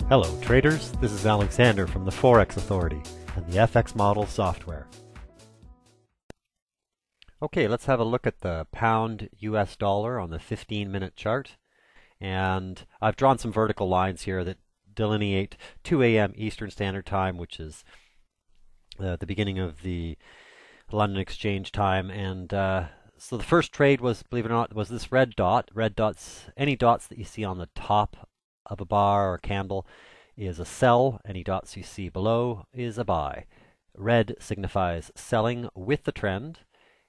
Hello traders, this is Alexander from the Forex Authority and the FX Model software. Okay, let's have a look at the pound US dollar on the 15-minute chart. And I've drawn some vertical lines here that delineate 2 a.m. Eastern Standard Time, which is the beginning of the London Exchange time. And so the first trade was, believe it or not, was this red dot. Red dots, any dots that you see on the top of a bar or candle is a sell. Any dots you see below is a buy. Red signifies selling with the trend,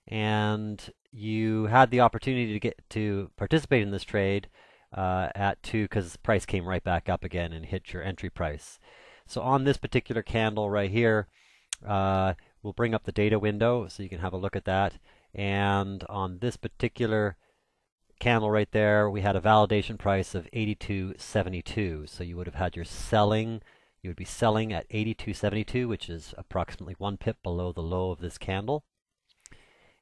and you had the opportunity to participate in this trade at 2 because the price came right back up again and hit your entry price. So on this particular candle right here, we'll bring up the data window so you can have a look at that. And on this particular candle right there, we had a validation price of 82.72. So you would have had your selling. You would be selling at 82.72, which is approximately 1 pip below the low of this candle.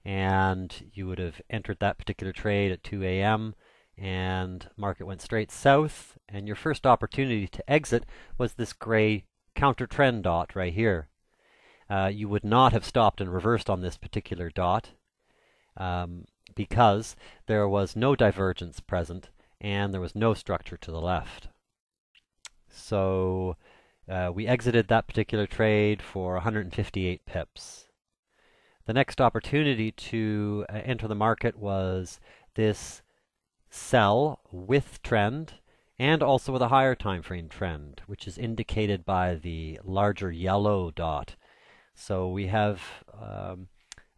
And you would have entered that particular trade at 2 a.m. and market went straight south. And your first opportunity to exit was this gray counter trend dot right here. You would not have stopped and reversed on this particular dot. Because there was no divergence present and there was no structure to the left. So we exited that particular trade for 158 pips. The next opportunity to enter the market was this sell with trend and also with a higher time frame trend, which is indicated by the larger yellow dot. So we have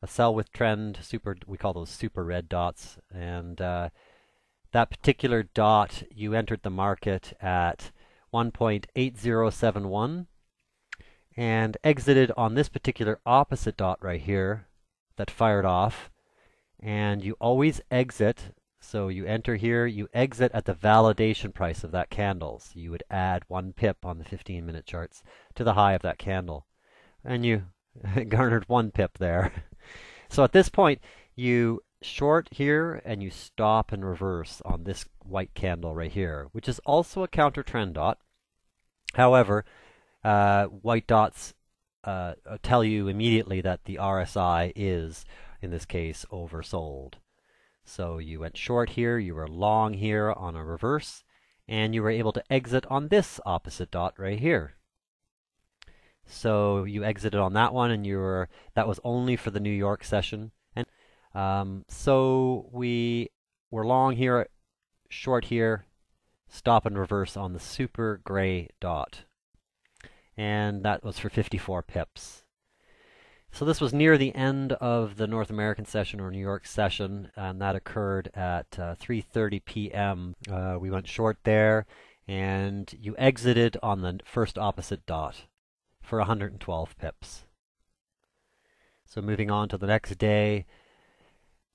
a sell with trend, we call those super red dots, and that particular dot, you entered the market at 1.8071 and exited on this particular opposite dot right here that fired off. And you always exit, so you enter here, you exit at the validation price of that candle. So you would add 1 pip on the 15-minute charts to the high of that candle. And you garnered 1 pip there. So at this point, you short here and you stop and reverse on this white candle right here, which is also a counter trend dot. However, white dots tell you immediately that the RSI is, in this case, oversold. So you went short here, you were long here on a reverse, and you were able to exit on this opposite dot right here. So you exited on that one, and that was only for the New York session. And so we were long here, short here, stop and reverse on the super gray dot. And that was for 54 pips. So this was near the end of the North American session or New York session, and that occurred at 3:30 p.m. We went short there, and you exited on the first opposite dot for 112 pips. So moving on to the next day,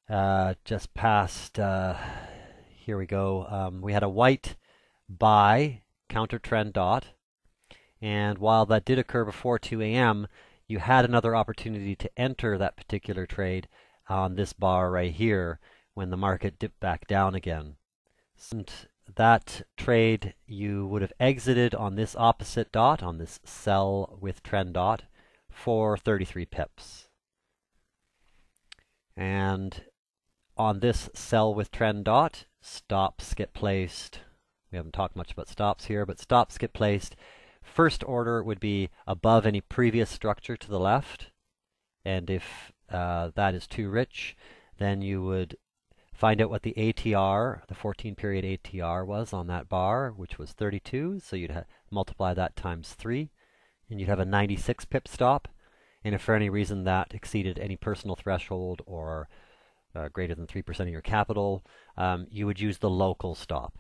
just past, here we go, we had a white buy counter trend dot, and while that did occur before 2 a.m., you had another opportunity to enter that particular trade on this bar right here when the market dipped back down again. And that trade, you would have exited on this opposite dot, on this sell with trend dot, for 33 pips. And on this sell with trend dot, stops get placed. We haven't talked much about stops here, but stops get placed. First order would be above any previous structure to the left. And if that is too rich, then you would find out what the ATR, the 14-period ATR was on that bar, which was 32. So you'd multiply that times 3, and you'd have a 96 pip stop. And if for any reason that exceeded any personal threshold or greater than 3% of your capital, you would use the local stop.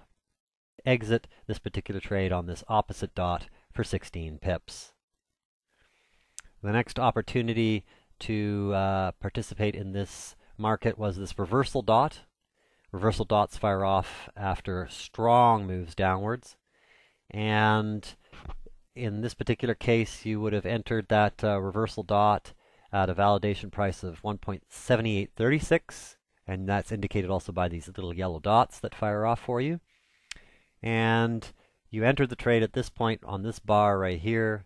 Exit this particular trade on this opposite dot for 16 pips. The next opportunity to participate in this market was this reversal dot. Reversal dots fire off after strong moves downwards. And in this particular case, you would have entered that reversal dot at a validation price of 1.7836, and that's indicated also by these little yellow dots that fire off for you. And you entered the trade at this point on this bar right here,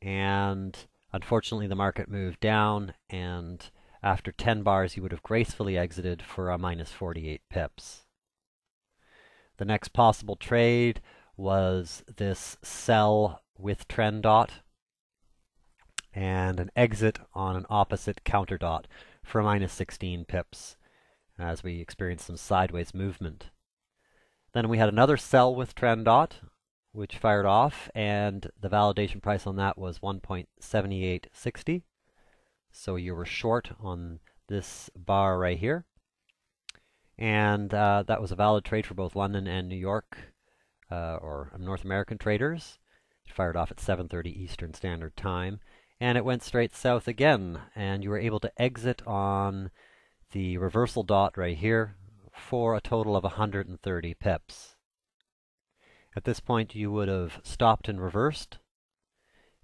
and unfortunately the market moved down, and after 10 bars you would have gracefully exited for a minus 48 pips. The next possible trade was this sell with trend dot and an exit on an opposite counter dot for a minus 16 pips as we experienced some sideways movement. Then we had another sell with trend dot which fired off, and the validation price on that was 1.7860. So you were short on this bar right here. And that was a valid trade for both London and New York, or North American traders. It fired off at 7:30 Eastern Standard Time. And it went straight south again, and you were able to exit on the reversal dot right here for a total of 130 pips. At this point, you would have stopped and reversed.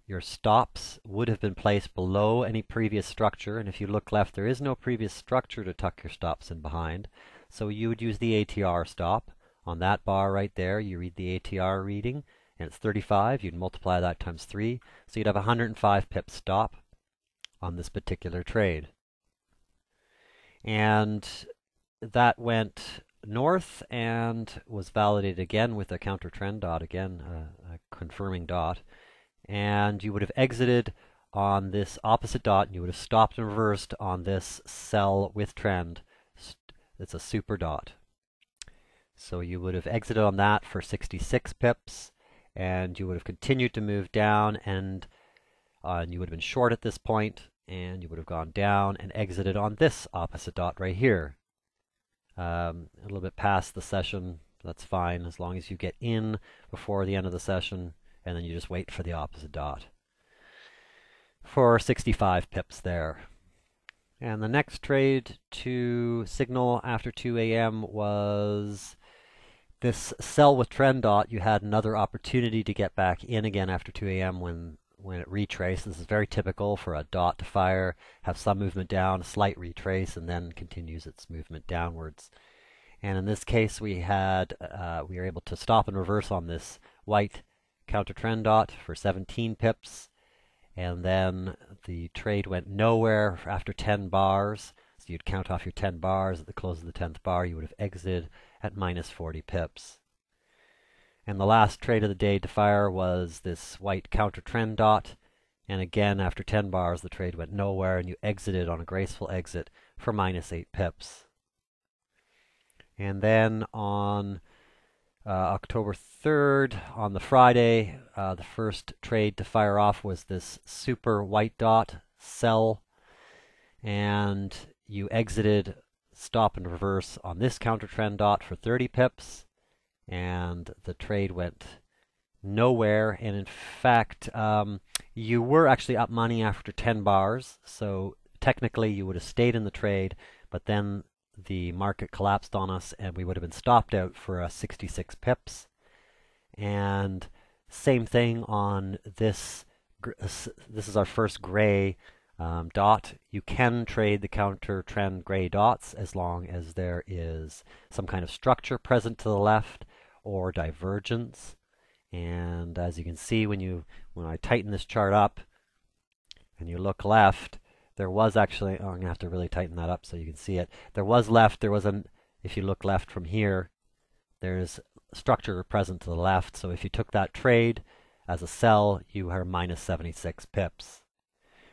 Your stops would have been placed below any previous structure, and if you look left, there is no previous structure to tuck your stops in behind. So you would use the ATR stop. On that bar right there, you read the ATR reading, and it's 35. You'd multiply that times 3, so you'd have 105 pip stop on this particular trade. And that went north and was validated again with a counter trend dot, again a confirming dot, and you would have exited on this opposite dot, and you would have stopped and reversed on this sell with trend. It's a super dot. So you would have exited on that for 66 pips, and you would have continued to move down, and you would have been short at this point, and you would have gone down and exited on this opposite dot right here. A little bit past the session, that's fine, as long as you get in before the end of the session, and then you just wait for the opposite dot for 65 pips there. And the next trade to signal after 2 a.m. was this sell with trend dot. You had another opportunity to get back in again after 2 a.m. when it retraced. This is very typical for a dot to fire, have some movement down, a slight retrace, and then continues its movement downwards. And in this case, we were able to stop and reverse on this white counter trend dot for 17 pips, and then the trade went nowhere after 10 bars. So you'd count off your 10 bars. At the close of the 10th bar, you would have exited at minus 40 pips. And the last trade of the day to fire was this white counter trend dot. And again, after 10 bars, the trade went nowhere, and you exited on a graceful exit for minus 8 pips. And then on October 3rd, on the Friday, the first trade to fire off was this super white dot, sell. And you exited, stop and reverse on this counter trend dot for 30 pips. And the trade went nowhere, and in fact you were actually up money after 10 bars, so technically you would have stayed in the trade, but then the market collapsed on us and we would have been stopped out for 66 pips. And same thing on this is our first gray dot. You can trade the counter trend gray dots as long as there is some kind of structure present to the left or divergence. And as you can see, when I tighten this chart up and you look left, there was actually, I'm going to have to really tighten that up so you can see it. If you look left from here, there's structure present to the left. So if you took that trade as a sell, you are minus 76 pips.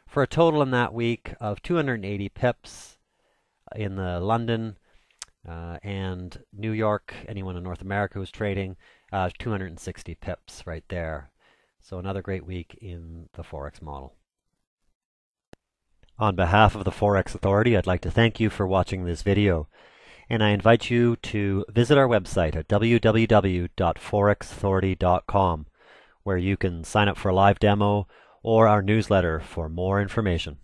For a total in that week of 280 pips in the London and New York, anyone in North America who's trading, 260 pips right there. So another great week in the Forex model. On behalf of the Forex Authority, I'd like to thank you for watching this video. And I invite you to visit our website at www.forexauthority.com, where you can sign up for a live demo or our newsletter for more information.